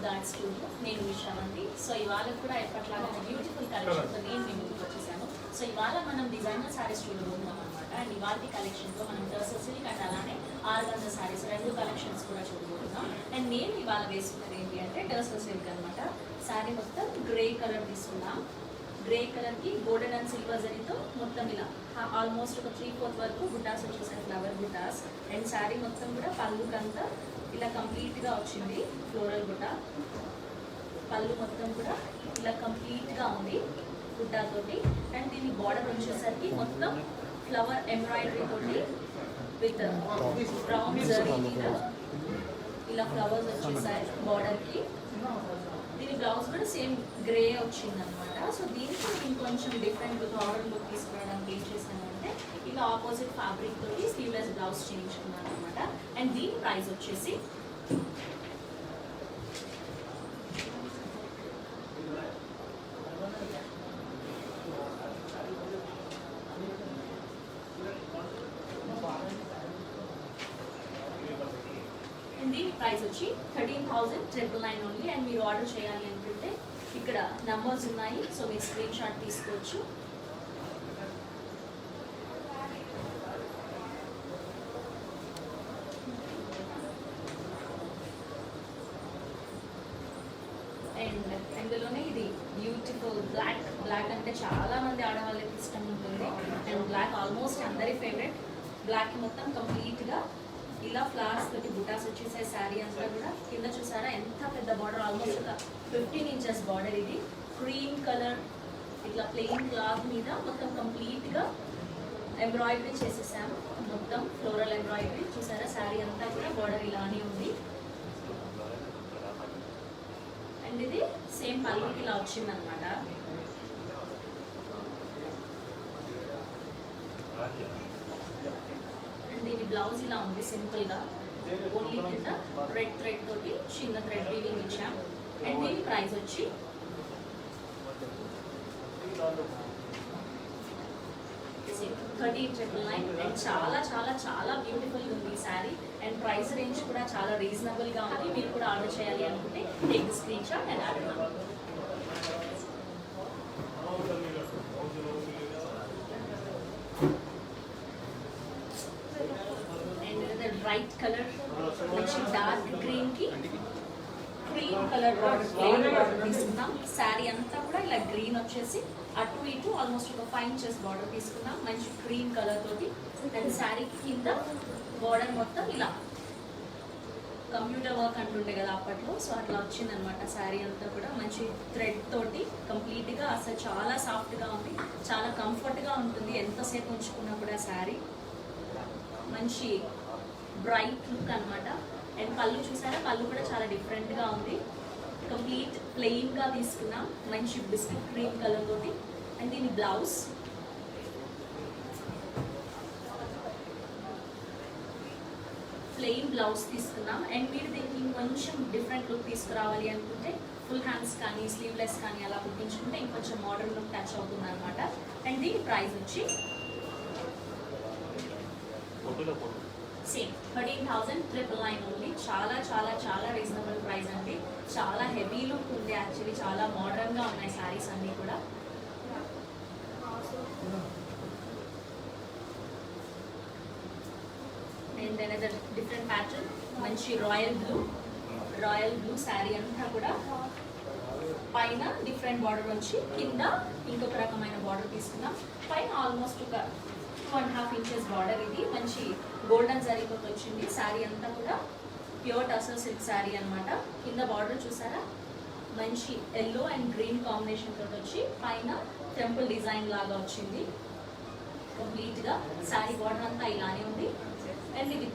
God's studio. నేను విశాలండి. So ఇవాళ కూడా ఎప్పట్లాగా బ్యూటిఫుల్ కలెక్షన్తో నేను మీ ముందుకు వచ్చేసాను. సో ఇవాళ మనం డిజైనర్ శారీస్ చూడబోతున్నాం అనమాట. అండ్ ఇవాళ కలెక్షన్లో మనం టర్సర్ సిల్క్ అండ్ అలానే ఆర్గంజా శారీస్ రెండు కలెక్షన్స్ కూడా చూడబోతున్నాం. అండ్ నేను ఇవాళ వేసుకున్నది ఏంటి అంటే టర్సర్ సిల్క్ అనమాట. శారీ మొత్తం గ్రే కలర్ తీసుకున్నాం. గ్రే కలర్కి గోల్డెన్ అండ్ సిల్వర్ జరీతో మొత్తం ఇలా ఆల్మోస్ట్ ఒక 3/4 వరకు బుటాస్ వచ్చేసాయి, ఫ్లవర్ బుటాస్. అండ్ శారీ మొత్తం కూడా పళ్ళుకంతా ఇలా కంప్లీట్గా వచ్చింది ఫ్లోరల్ బుట్ట. పళ్ళు మొత్తం కూడా ఇలా కంప్లీట్గా ఉంది బుట్టాతోటి. అండ్ దీని బార్డర్ వచ్చేసరికి మొత్తం ఫ్లవర్ ఎంబ్రాయిడరీ తోటి విత్ బ్రౌన్ జరీ మీద ఇలా ఫ్లవర్స్ వచ్చేసాయి బార్డర్కి. దీని బ్లౌజ్ కూడా సేమ్ గ్రే వచ్చింది అనమాట. సో దీనికి ఇంకొంచెం డిఫరెంట్ ఫ్లవర్ లుక్ తీసుకోవడానికి ఏం చేశానంటే ఇలా ఆపోజిట్ ఫ్యాబ్రిక్ తోటి స్లీవ్లెస్ బ్లౌజ్ చేయించుకున్నాను అనమాట. అండ్ దీని ప్రైస్ వచ్చేసి ప్రైస్ వచ్చి 13,999 ఓన్లీ. అండ్ మీరు ఆర్డర్ చేయాలి అనుకుంటే ఇక్కడ నంబర్స్ ఉన్నాయి, సో మీరు స్క్రీన్ షాట్ తీసుకోవచ్చు. అండ్ అందులోనే ఇది బ్యూటిఫుల్ బ్లాక్ అంటే చాలా మంది ఆడవాళ్ళకి ఇష్టం ఉంటుంది. అండ్ బ్లాక్ ఆల్మోస్ట్ అందరి ఫేవరెట్. బ్లాక్ మొత్తం కంప్లీట్గా ఇలా ఫ్లవర్స్ తోటి బుటాస్ వచ్చేసాయి. శారీ అంతా కూడా కింద చూసారా ఎంత పెద్ద బార్డర్, ఆల్మోస్ట్ ఒక 15 ఇంచెస్ బార్డర్. ఇది క్రీమ్ కలర్ ఇట్లా ప్లెయిన్ క్లాత్ మీద మొత్తం కంప్లీట్గా ఎంబ్రాయిడరీ చేసేసాము. మొత్తం ఫ్లోరల్ ఎంబ్రాయిడరీ చూసారా. శారీ అంతా కూడా బార్డర్ ఇలానే ఉంది. అండ్ ఇది సేమ్ పళ్ళుకి ఇలా వచ్చిందనమాట. దీని బ్లౌజ్ ఇలా ఉంది సింపుల్గా, ఓన్లీ కింద రెడ్ థ్రెడ్ తోటి చిన్న థ్రెడ్ వీవింగ్ ఇచ్చాం. అండ్ దీని ప్రైస్ వచ్చి 13,999. అండ్ చాలా చాలా చాలా బ్యూటిఫుల్గా ఉంది ఈ శారీ. అండ్ ప్రైస్ రేంజ్ కూడా చాలా రీజనబుల్గా ఉంది. మీరు కూడా ఆర్డర్ చేయాలి అనుకుంటే take the screenshot and order. White colour మంచి డార్క్ గ్రీన్ కి క్రీమ్ కలర్ బార్డర్ తీసుకున్నాం. శారీ అంతా కూడా ఇలా గ్రీన్ వచ్చేసి అటు ఇటు ఆల్మోస్ట్ ఒక 5 ఇంచెస్ బార్డర్ తీసుకున్నాం మంచి క్రీమ్ కలర్ తోటి. అండ్ శారీకి కింద బార్డర్ మొత్తం ఇలా కంప్యూటర్ వర్క్ అంటుండే కదా అప్పట్లో, సో అట్లా వచ్చిందనమాట. శారీ అంతా కూడా మంచి థ్రెడ్ తోటి కంప్లీట్గా అసలు చాలా సాఫ్ట్గా ఉంది, చాలా కంఫర్ట్గా ఉంటుంది ఎంతసేపు ఉంచుకున్నా కూడా. శారీ మంచి బ్రైట్ లుక్ అనమాట. అండ్ పళ్ళు చూసారా, పళ్ళు కూడా చాలా డిఫరెంట్గా ఉంది. కంప్లీట్ ప్లెయిన్గా తీసుకున్నాం మంచి బిస్కెట్ క్రీమ్ కలర్ తోటి. అండ్ దీని బ్లౌజ్ ప్లెయిన్ బ్లౌజ్ తీసుకున్నాం. అండ్ మీరు దీనికి ఇంకొంచెం డిఫరెంట్ లుక్ తీసుకురావాలి అనుకుంటే ఫుల్ హ్యాండ్స్ కానీ స్లీవ్లెస్ కానీ అలా కుట్టించుకుంటే ఇంకొంచెం మోడర్న్ లుక్ టచ్ అవుతుంది అనమాట. అండ్ దీని ప్రైస్ వచ్చి సేమ్ 13,999 ఓన్లీ. చాలా చాలా చాలా రీజనబుల్ ప్రైస్ అండి. చాలా హెవీ లుక్ ఉంది యాక్చువల్లీ, చాలా మోడర్న్గా ఉన్నాయి శారీస్ అన్నీ కూడా. అండ్ అనదర్ డిఫరెంట్ ప్యాటర్న్ మంచి రాయల్ బ్లూ శారీ అంతా కూడా పైన డిఫరెంట్ బార్డర్ వచ్చి కింద ఇంకొక రకమైన బార్డర్ తీసుకున్నాం. పైన ఆల్మోస్ట్ ఒక 2.5 ఇంచెస్ బార్డర్. ఇది మంచి గోల్డెన్ జరీతో వచ్చింది. శారీ అంతా కూడా ప్యూర్ టసర్ సిల్క్ శారీ అనమాట. కింద బార్డర్ చూసారా మంచి ఎల్లో అండ్ గ్రీన్ కాంబినేషన్ తోటి వచ్చి పైన టెంపుల్ డిజైన్ లాగా వచ్చింది కంప్లీట్గా. శారీ బార్డర్ అంతా ఇలానే ఉంది. అండ్ ఇది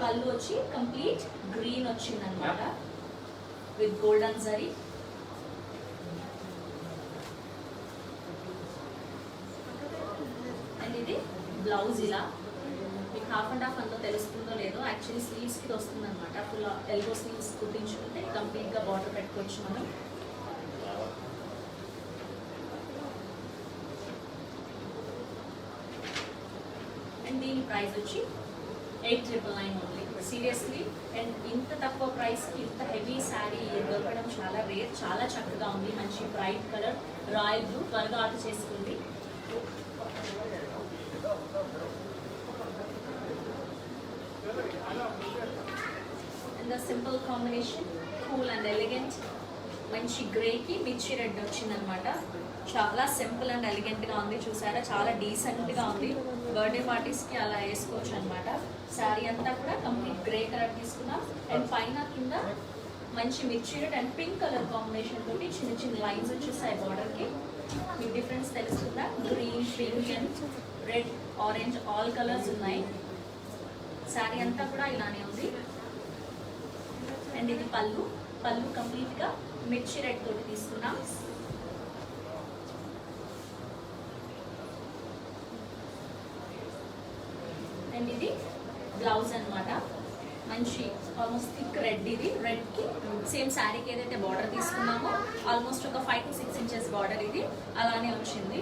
పళ్ళు వచ్చి కంప్లీట్ గ్రీన్ వచ్చింది అనమాట విత్ గోల్డెన్ జరీ. అండ్ ఇది బ్లౌజ్ ఇలా మీకు హాఫ్ అండ్ హాఫ్ అంతా తెలుస్తుందో లేదో, యాక్చువల్లీ స్లీవ్స్కి వస్తుంది అనమాట. ఫుల్ ఎల్బో స్లీవ్స్ కుట్టించుకుంటే కంప్లీట్గా బార్డర్ పెట్టుకోవచ్చు మనం. అండ్ దీని ప్రైస్ వచ్చి 8,999 ఓన్లీ. సీరియస్లీ. అండ్ ఇంత తక్కువ ప్రైస్కి ఇంత హెవీ శారీ దొరకడం చాలా రేర్. చాలా చక్కగా ఉంది, మంచి బ్రైట్ కలర్ రాయల్ బ్లూ. త్వరగా ఆర్డర్ చేసుకోండి. And the simple combination, cool and elegant. మంచి గ్రేకి మిర్చి రెడ్ వచ్చిందనమాట. చాలా సింపుల్ అండ్ ఎలిగెంట్గా ఉంది. చూసారా, చాలా డీసెంట్గా ఉంది. బర్త్డే పార్టీస్కి అలా వేసుకోవచ్చు అనమాట. శారీ అంతా కూడా కంప్లీట్ గ్రే కలర్ తీసుకున్నాం. అండ్ పైన కింద మంచి మిర్చి red and pink colour combination తోటి చిన్న చిన్న లైన్స్ వచ్చేసాయి బార్డర్కి. మీకు డిఫరెన్స్ తెలుస్తుందా? Green, pink and red, orange all colours ఉన్నాయి. శారీ అంతా కూడా ఇలానే ఉంది. అండ్ ఇది పళ్ళు. పళ్ళు కంప్లీట్గా మిర్చి రెడ్ తోటి తీసుకున్నాం. అండ్ ఇది బ్లౌజ్ అనమాట. మంచి ఆల్మోస్ట్ థిక్ రెడ్. ఇది రెడ్కి సేమ్ శారీకి ఏదైతే బార్డర్ తీసుకున్నామో ఆల్మోస్ట్ ఒక 5 to 6 inches బార్డర్ ఇది అలానే వచ్చింది.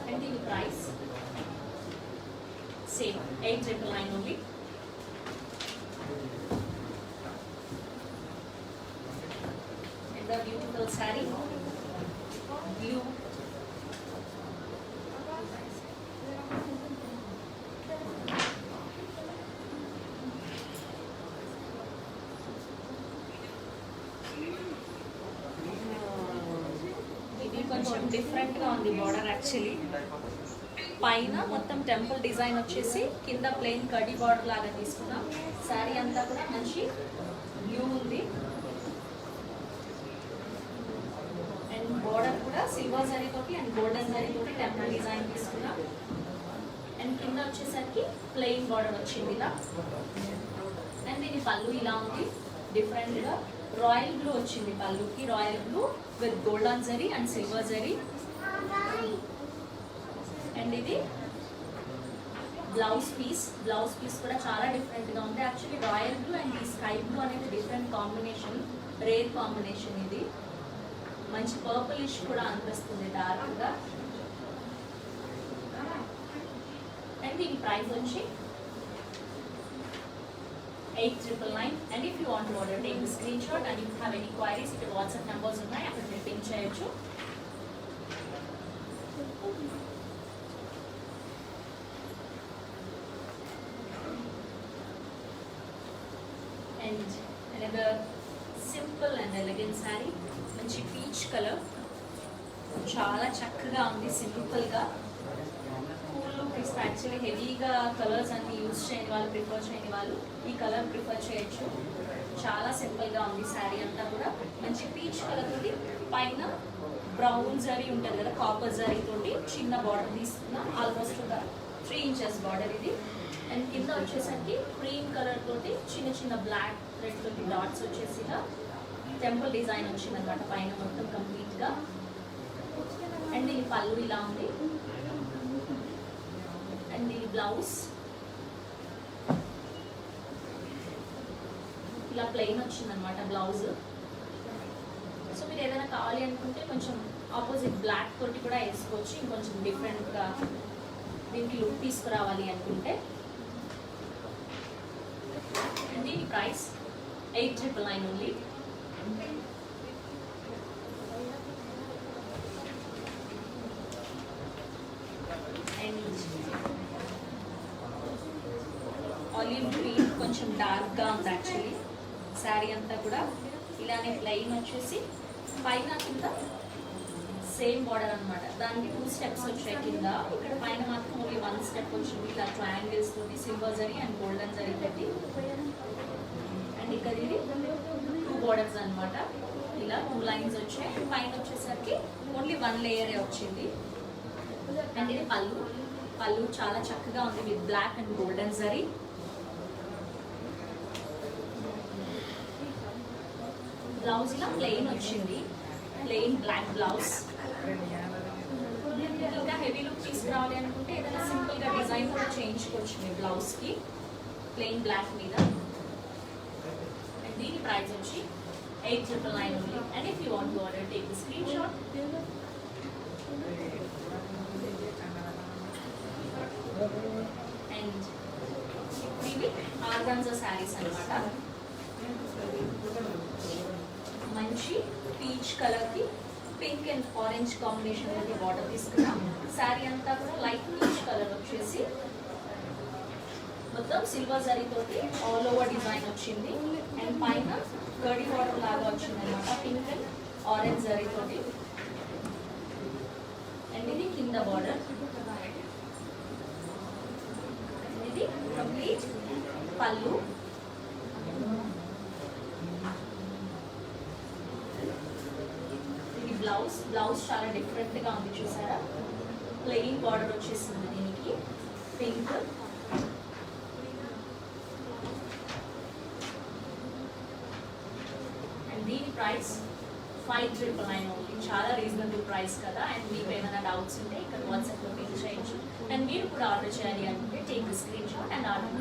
అండ్ దీని price same 899 only. And the beautiful sari blue. కొంచెం డిఫరెంట్గా ఉంది బార్డర్ యాక్చువల్లీ. పైన మొత్తం టెంపుల్ డిజైన్ వచ్చేసి కింద ప్లెయిన్ కడి బార్డర్ లాగా తీసుకున్నాం. శారీ అంతా కూడా మంచి బ్లూ ఉంది. అండ్ బార్డర్ కూడా సిల్వర్ జరీ తోటి అండ్ గోల్డెన్ జరీ తోటి టెంపుల్ డిజైన్ తీసుకున్నాం. అండ్ కింద వచ్చేసరికి ప్లెయిన్ బార్డర్ వచ్చింది ఇలా. అండ్ దీని పళ్ళు ఇలా ఉంది, డిఫరెంట్గా రాయల్ బ్లూ వచ్చింది పళ్ళుకి. Royal blue with golden zari and silver zari. And ఇది బ్లౌజ్ పీస్. బ్లౌజ్ పీస్ కూడా చాలా డిఫరెంట్గా ఉంది. యాక్చువల్లీ రాయల్ బ్లూ అండ్ ఈ స్కై బ్లూ అనేది డిఫరెంట్ కాంబినేషన్, రేర్ కాంబినేషన్. ఇది మంచి పర్పులిష్ కూడా అనిపిస్తుంది డార్క్గా. అండ్ దీని ప్రైస్ వచ్చి 899. And if you want to order, take the screenshot. And if you have any queries, if your WhatsApp numbers ఉన్నాయి అక్కడ మీరు పింక్ చేయొచ్చు. And another simple and elegant saree, మంచి పీచ్ కలర్. చాలా చక్కగా ఉంది, సింపుల్గా. యాక్చువల్లీ హెవీగా కలర్స్ అన్ని యూజ్ చేయని వాళ్ళు, ప్రిఫర్ చేయని వాళ్ళు ఈ కలర్ ప్రిఫర్ చేయొచ్చు. చాలా సింపుల్గా ఉంది శారీ అంతా కూడా. మంచి పీచ్ కలర్ తోటి పైన బ్రౌన్ జరీ ఉంటుంది కదా, కాపర్ జరీ తోటి చిన్న బార్డర్ తీసుకున్నాం. ఆల్మోస్ట్ ఒక 3 inches బార్డర్ ఇది. అండ్ కింద వచ్చేసరికి క్రీమ్ కలర్ తోటి చిన్న చిన్న బ్లాక్ రెడ్ తోటి డాట్స్ వచ్చేసి టెంపుల్ డిజైన్ వచ్చింది అనమాట పైన మొత్తం కంప్లీట్గా. అండ్ దీని పళ్ళు ఇలా ఉంది. అండ్ ఇది బ్లౌజ్ ఇలా ప్లెయిన్ వచ్చిందనమాట బ్లౌజ్. సో మీరు ఏదైనా కావాలి అనుకుంటే కొంచెం ఆపోజిట్ బ్లాక్ తోటి కూడా వేసుకోవచ్చు, ఇంకొంచెం డిఫరెంట్గా దీనికి లుక్ తీసుకురావాలి అనుకుంటే. అండ్ దీని ప్రైస్ 899 ఓన్లీ. ఆలివ్ గ్రీన్ కొంచెం డార్క్గా ఉంది యాక్చువల్లీ. శారీ అంతా కూడా ఇలానే ప్లెయిన్ వచ్చేసి పైన కింద సేమ్ బార్డర్ అనమాట. దానికి 2 steps వచ్చాయి కింద. ఇక్కడ పైన మాత్రం ఓన్లీ 1 step వచ్చింది. ఇలా ట్రయాంగిల్స్ తోటి silver zari and golden zari తోటి. అండ్ ఇక్కడ ఇది 2 borders అనమాట. ఇలా 2 lines వచ్చాయి. పైన వచ్చేసరికి ఓన్లీ 1 layer వచ్చింది. అండ్ ఇది పళ్ళు. పళ్ళు చాలా చక్కగా ఉంది with black and golden zari. Blouse ఇలా ప్లెయిన్ వచ్చింది, ప్లెయిన్ బ్లాక్ బ్లౌజ్. ఇంకా హెవీ లుక్ తీసుకురావాలి అనుకుంటే ఏదైనా సింపుల్గా డిజైన్ కూడా చేయించుకోవచ్చు మీ బ్లౌజ్కి ప్లెయిన్ బ్లాక్ మీద. అండ్ దీని ప్రైస్ వచ్చి 899 only. And if you want to order, take the screenshot. And organza saris అన్నమాట. మంచి పీచ్ కలర్కి పింక్ అండ్ ఆరెంజ్ కాంబినేషన్ లో బార్డర్ తీసుకున్నాం. శారీ అంతా కూడా లైట్ పీచ్ కలర్ వచ్చేసి మొత్తం సిల్వర్ జరీ తోటి ఆల్ ఓవర్ డిజైన్ వచ్చింది. అండ్ పైన గడి బార్డర్ లాగా వచ్చింది అనమాట, పింక్ అండ్ ఆరెంజ్ జరీ తోటి. అండ్ ఇది కింద బార్డర్. ఇది కంప్లీట్ పళ్ళు. ఇది బ్లౌజ్. బ్లౌజ్ చాలా డిఫరెంట్గా ఉంది చూసారా, ప్లెయిన్ బార్డర్ వచ్చేసింది దీనికి పింక్. దీని ప్రైస్ 5,999 ఓన్లీ. చాలా రీజనబుల్ ప్రైస్ కదా. అండ్ మీకు ఏమైనా డౌట్స్ ఉంటే ఇక్కడ వాట్సాప్లో పిక్ చేయొచ్చు. అండ్ మీరు కూడా ఆర్డర్ చేయాలి అంటే take screen shot and order.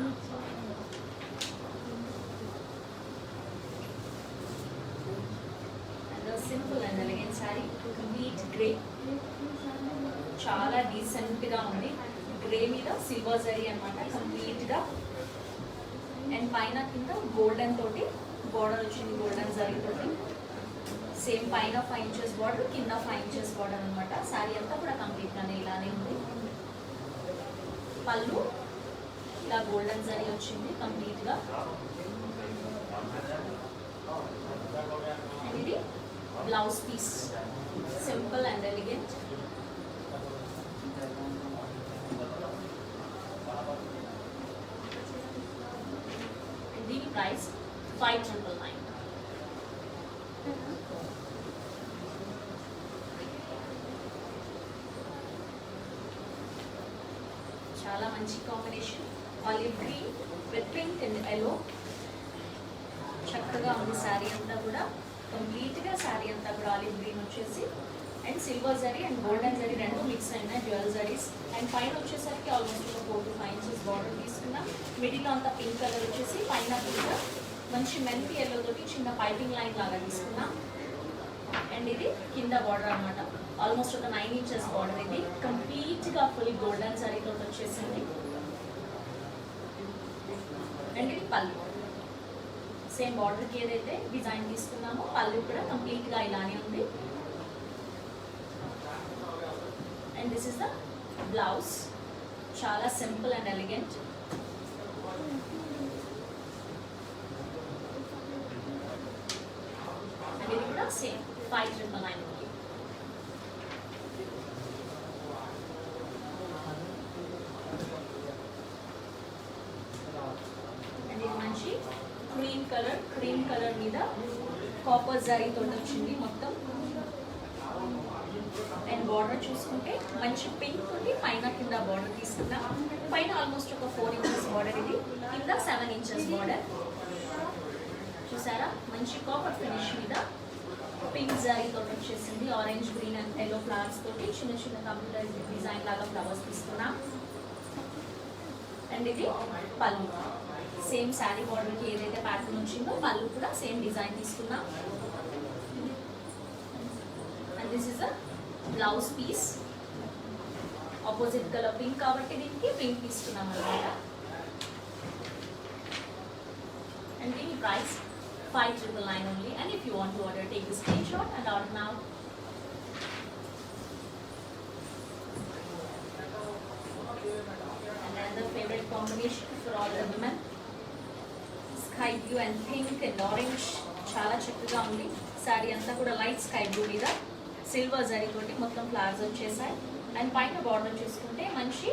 And simple and elegant sari, complete grey, చాలా డీసెంట్గా ఉంది. గ్రే మీద సిల్వర్ జరీ అనమాట కంప్లీట్గా. అండ్ పైన కింద గోల్డెన్ తోటి బార్డర్ వచ్చింది, గోల్డెన్ జరీ తోటి. సేమ్ పైన 5 ఇంచెస్ బార్డర్, కింద 5 ఇంచెస్ బార్డర్ అనమాట. శారీ అంతా కూడా కంప్లీట్గానే ఇలానే ఉంది. పళ్ళు ఇలా గోల్డెన్ జరీ వచ్చింది కంప్లీట్గా. అండ్ ఇది blouse piece, simple and elegant. దీని ప్రైస్ 5,999. చాలా మంచి combination, olive green with pink and yellow. చక్కగా ఉంది శారీ అంతా కూడా. కంప్లీట్గా శారీ అంతా కూడా ఆలివ్ గ్రీన్ వచ్చేసి and silver zari and golden zari రెండు మిక్స్ అయిన డ్యూయల్ జరీస్. అండ్ పైన వచ్చేసరికి ఆల్మోస్ట్ ఒక 4 to 5 ఇంచెస్ బార్డర్ తీసుకున్నాం. మిడిల్లో అంతా పింక్ కలర్ వచ్చేసి పైన పింక్ మంచి మెంతి ఎల్లో తోటి చిన్న పైపింగ్ లైన్ లాగా తీసుకున్నాం. అండ్ ఇది కింద బార్డర్ అనమాట, ఆల్మోస్ట్ ఒక 9 ఇంచెస్ బార్డర్. ఇది కంప్లీట్గా ఫుల్ గోల్డెన్ జరీ తోటి వచ్చేసింది. అండ్ ఇది పళ్ళు, సేమ్ బార్డర్కి ఏదైతే డిజైన్ తీసుకున్నామో పళ్ళు కూడా కంప్లీట్గా ఇలానే ఉంది. And this is the blouse, చాలా సింపుల్ అండ్ ఎలిగెంట్. అండ్ ఇది కూడా సేమ్ 5,999 ఓన్లీ. అండ్ ఇది మంచి క్రీమ్ కలర్ మీద కాపర్ జరీ తోటి వచ్చింది మొత్తం. అండ్ బార్డర్ చూసుకుంటే మంచి పింక్ తోటి పైన కింద బార్డర్ తీసుకున్నా. పైన ఆల్మోస్ట్ ఒక 4 ఇంచెస్ బార్డర్, ఇది కింద 7 ఇంచెస్ బార్డర్. చూసారా, మంచి కాపర్ ఫినిష్ మీద పింక్ జరీ తోటి వచ్చేసింది. Orange green and yellow flowers తోటి చిన్న చిన్న కంప్యూటర్ డిజైన్ లాగా ఫ్లవర్స్ తీసుకున్నా. అండ్ ఇది పళ్ళు, సేమ్ శారీ బార్డర్కి ఏదైతే ప్యాటర్న్ వచ్చిందో పళ్ళు కూడా సేమ్ డిజైన్ తీసుకున్నా. And this is a blouse piece, opposite colour pink కాబట్టి దీనికి పింక్ తీసుకున్నాం అనమాట. అండ్ దీని price 5,999 only. And if you want to order, take the screenshot and order now. And then the favorite combination for all the women, sky blue and pink and orange. చాలా చక్కగా ఉంది. శారీ అంతా కూడా light sky blue మీద silver zari తోటి మొత్తం flowers వచ్చేసాయి. And పైన బార్డర్ చూసుకుంటే మంచి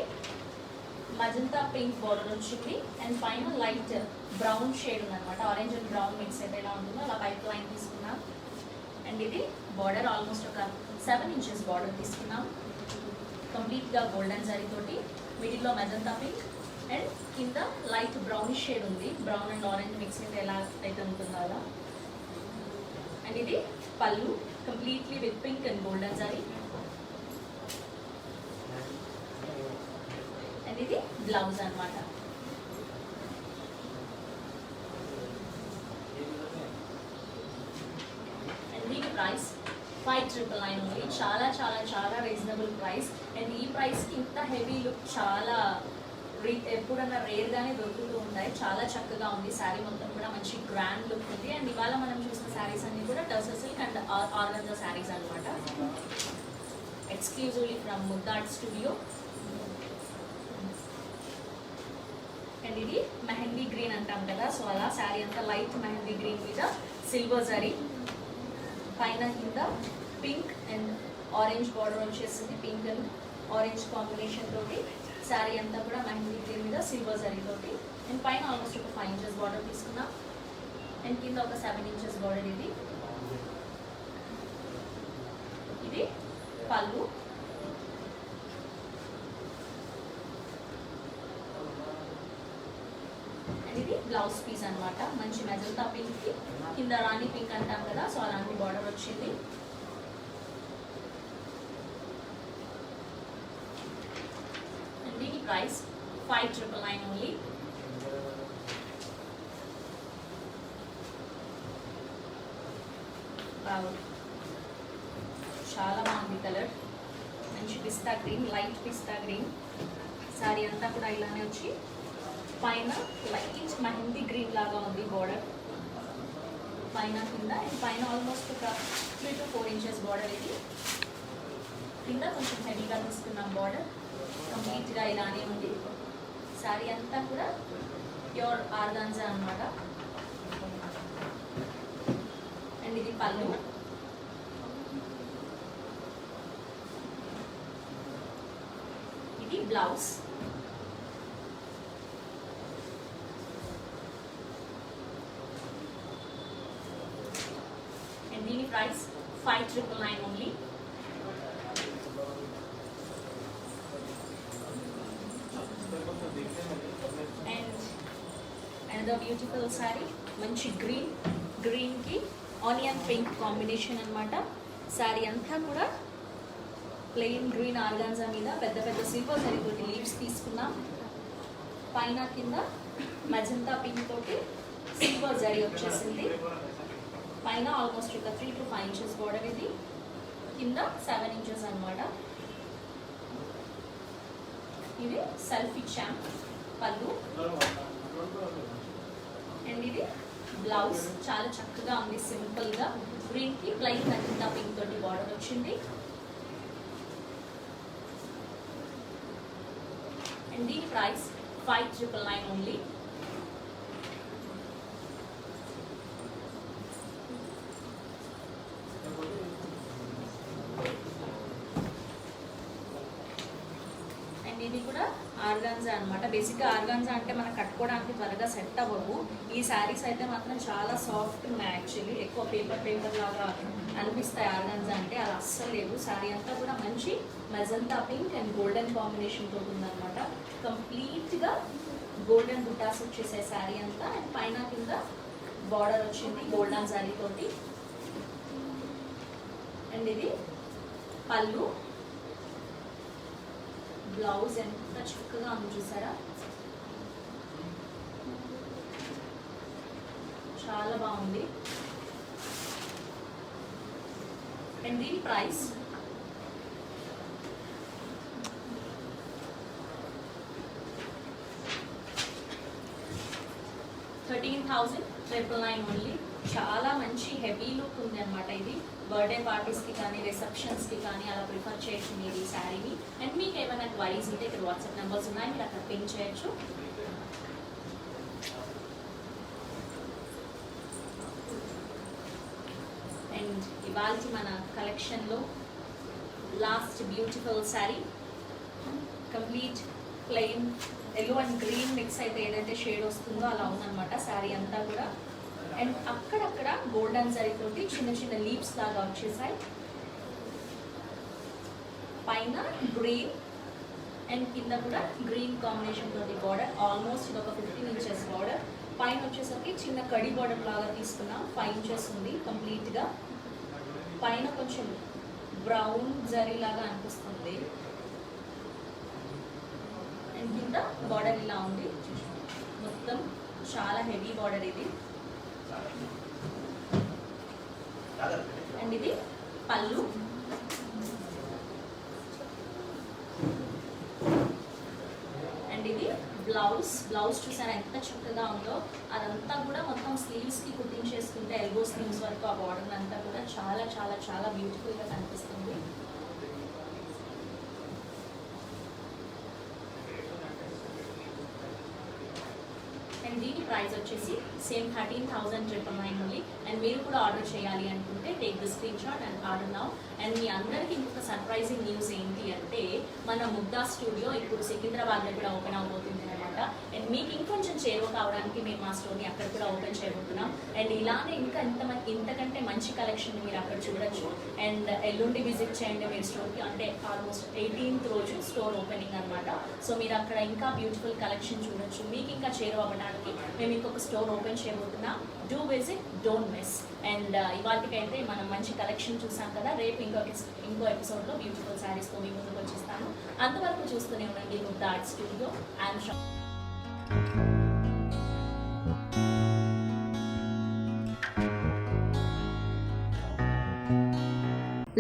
మజంతా పింక్ బార్డర్ వచ్చింది. అండ్ పైన లైట్ బ్రౌన్ షేడ్ ఉందన్నమాట, ఆరెంజ్ అండ్ బ్రౌన్ మిక్స్ అయితే ఎలా ఉంటుందో అలా పైప్ లైన్ తీసుకున్నాం. అండ్ ఇది బార్డర్ ఆల్మోస్ట్ ఒక 7 ఇంచెస్ బార్డర్ తీసుకున్నాం. కంప్లీట్గా గోల్డెన్ జరీ తోటి, మిడిల్లో మజంతా పింక్ అండ్ కింద లైట్ బ్రౌనిష్ షేడ్ ఉంది. బ్రౌన్ అండ్ ఆరెంజ్ మిక్స్ అయితే ఎలా అయితే ఉంటుందో అలా. అండ్ ఇది పళ్ళు, completely with pink and golden zari. And ఇది బ్లౌజ్ అన్నమాట. అండ్ దీని ప్రైస్ 5,999 ఓన్లీ. చాలా చాలా చాలా రీజనబుల్ ప్రైస్. అండ్ ఈ ప్రైస్కి ఇంత హెవీ లుక్ చాలా ఎప్పుడన్నా రేర్గానే దొరుకుతూ ఉంటాయి. చాలా చక్కగా ఉంది శారీ, మొత్తం కూడా మంచి గ్రాండ్ లుక్ ఉంది. అండ్ ఇవాళ మనం చూసిన శారీస్ అన్ని కూడా tussar silk and organza saris అనమాట, ఎక్స్క్లూజివ్లీ ఫ్రమ్ ముద్దాడ్ స్టూడియో. అండ్ ఇది మెహందీ గ్రీన్ అంటాం కదా, సో అలా శారీ అంతా లైట్ మెహందీ గ్రీన్ మీద సిల్వర్ జరీ, పైన కింద పింక్ అండ్ ఆరెంజ్ బార్డర్ వచ్చేసింది. పింక్ అండ్ ఆరెంజ్ కాంబినేషన్ తోటి శారీ అంతా కూడా మెహందీ గ్రీన్ మీద సిల్వర్ జరీ తోటి. అండ్ పైన ఆల్మోస్ట్ ఒక 5 ఇంచెస్ బార్డర్ తీసుకున్నాం. అండ్ కింద ఒక 7 ఇంచెస్ బార్డర్. ఇది పళ్ళు. అండ్ ఇది బ్లౌజ్ పీస్ అనమాట, మంచి మెజంతా పింక్ కి కింద రాణి పింక్ అంటాం కదా, సో అలాంటి బార్డర్ వచ్చింది. అండ్ దీని ప్రైస్ 5,999 ఓన్లీ. చాలా బాగుంది కలర్, మంచి పిస్తా గ్రీన్, లైట్ పిస్తా గ్రీన్. శారీ అంతా కూడా ఇలానే వచ్చి పైన లైట్ మెహందీ గ్రీన్ లాగా ఉంది బార్డర్, పైన కింద. అండ్ పైన ఆల్మోస్ట్ ఒక 3 to 4 ఇంచెస్ బార్డర్. ఇది కింద కొంచెం హెవీగా తీసుకున్నాం బార్డర్, కంప్లీట్గా ఇలానే ఉంది. శారీ అంతా కూడా ప్యూర్ ఆర్గాన్జా అనమాట. అండ్ ఇది పళ్ళు. ఇది బ్లౌజ్. అండ్ దీని price 5,999 only. And another beautiful sari, మంచి గ్రీన్ కి ఆనియన్ పింక్ కాంబినేషన్ అనమాట. శారీ అంతా కూడా ప్లెయిన్ గ్రీన్ ఆర్గాన్జా మీద పెద్ద పెద్ద సిల్వర్ జరీ తోటి లీవ్స్ తీసుకున్నాం. పైన కింద మజంతా పింక్ తోటి సిల్వర్ జరీ వచ్చేసింది. పైన ఆల్మోస్ట్ ఒక 3 to 5 ఇంచెస్ బార్డర్. ఇది కింద 7 ఇంచెస్ అనమాట. ఇది సెల్ఫ్ ఇచ్చాం పళ్ళు. అండ్ ఇది బ్లౌజ్, చాలా చక్కగా ఉంది, సింపుల్గా గ్రీన్కి ప్లెయిన్ మజంతా పింక్ తోటి బార్డర్ వచ్చింది. అండ్ దీని ప్రైస్ 5,999 ఓన్లీ. ఇది కూడా ఆర్గాన్జా అనమాట. బేసిక్గా ఆర్గాన్జా అంటే మనకు కట్టుకోవడానికి త్వరగా సెట్ అవ్వవు. ఈ శారీస్ అయితే మాత్రం చాలా సాఫ్ట్ ఉన్నాయి. యాక్చువల్లీ ఎక్కువ పేపర్ లాగా అనిపిస్తాయి ఆర్గాన్జా అంటే, అది అస్సలు లేవు. శారీ అంతా కూడా మంచి magenta pink and golden combination తోటి ఉందన్నమాట. కంప్లీట్గా గోల్డెన్ బుటాస్ వచ్చేసే శారీ అంతా. అండ్ పైన కింద బార్డర్ వచ్చింది గోల్డెన్ శారీ తోటి. అండ్ ఇది పళ్ళు. బ్లౌజ్ ఎంత చక్కగా ఉంది చూసారా, చాలా బాగుంది. అండ్ దీని ప్రైస్ 13,999 ఓన్లీ. చాలా మంచి హెవీ లుక్ ఉంది అనమాట. ఇది బర్త్డే పార్టీస్కి కానీ రిసెప్షన్స్కి కానీ అలా ప్రిఫర్ చేయొచ్చు మీరు ఈ శారీని. అండ్ మీకు ఏమైనా క్వైరీస్ ఉంటే ఇక్కడ వాట్సాప్ నెంబర్స్ ఉన్నాయి, మీరు అక్కడ పిన్ చేయొచ్చు. అండ్ ఇవాళ మన కలెక్షన్లో last beautiful sari, complete plain yellow and green mix అయితే ఏదైతే షేడ్ వస్తుందో అలా ఉందన్నమాట శారీ అంతా కూడా. అండ్ అక్కడక్కడ గోల్డెన్ జరీ తోటి చిన్న చిన్న లీవ్స్ లాగా వచ్చేసాయి. పైన గ్రీన్ అండ్ కింద కూడా గ్రీన్ కాంబినేషన్ తోటి బార్డర్, ఆల్మోస్ట్ ఇది ఒక 15 ఇంచెస్ బార్డర్. పైన వచ్చేసరికి చిన్న కడి బార్డర్ లాగా తీసుకున్నాం, 5 ఇంచెస్ ఉంది కంప్లీట్గా. పైన కొంచెం బ్రౌన్ జరీ లాగా అనిపిస్తుంది. అండ్ కింద బార్డర్ ఇలా ఉంది, మొత్తం చాలా హెవీ బార్డర్ ఇది. అండ్ ఇది పళ్ళు. అండ్ ఇది బ్లౌజ్ చూసారా ఎంత చక్కగా ఉందో. అదంతా కూడా మొత్తం స్లీవ్స్కి కుట్టింగ్ చేసుకుంటే ఎల్బో స్లీవ్స్ వరకు ఆ బార్డర్ అంతా కూడా చాలా చాలా చాలా బ్యూటిఫుల్గా కనిపిస్తుంది. అండ్ దీని ప్రైస్ వచ్చేసి సేమ్ 13,999 ఓన్లీ. అండ్ మీరు కూడా ఆర్డర్ చేయాలి అనుకుంటే take the screenshot and order now. And మీ అందరికీ ఇంకొక సర్ప్రైజింగ్ న్యూస్ ఏంటి అంటే మన ముగ్ధా స్టూడియో ఇప్పుడు సికింద్రాబాద్లో కూడా ఓపెన్ అవబోతుంది అనమాట. అండ్ మీకు ఇంకొంచెం చేరువ కావడానికి మేము మా స్టోర్ని అక్కడ కూడా ఓపెన్ చేయబోతున్నాం. అండ్ ఇలానే ఇంకా ఇంతకంటే మంచి కలెక్షన్ మీరు అక్కడ చూడొచ్చు. అండ్ ఎల్లుండి విజిట్ చేయండి మీరు స్టోర్కి, అంటే ఆల్మోస్ట్ 18th రోజు స్టోర్ ఓపెనింగ్ అనమాట. సో మీరు అక్కడ ఇంకా బ్యూటిఫుల్ కలెక్షన్ చూడొచ్చు. మీకు ఇంకా చేరువవ్వడానికి మేము ఇంకొక స్టోర్ ఓపెన్ చేయబోతున్నాం. Do visit, don't miss. And ఇవాళకైతే మనం మంచి కలెక్షన్ చూసాం కదా. రేపు ఇంకో ఎపిసోడ్లో బ్యూటిఫుల్ శారీస్తో మీ ముందుకు వచ్చేస్తాను. అంతవరకు చూస్తూనే ఉండండి Mugdha art studio.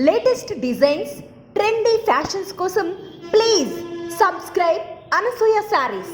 Latest designs, trendy fashions కోసం ప్లీజ్ సబ్స్క్రైబ్ అనసూయ శారీస్.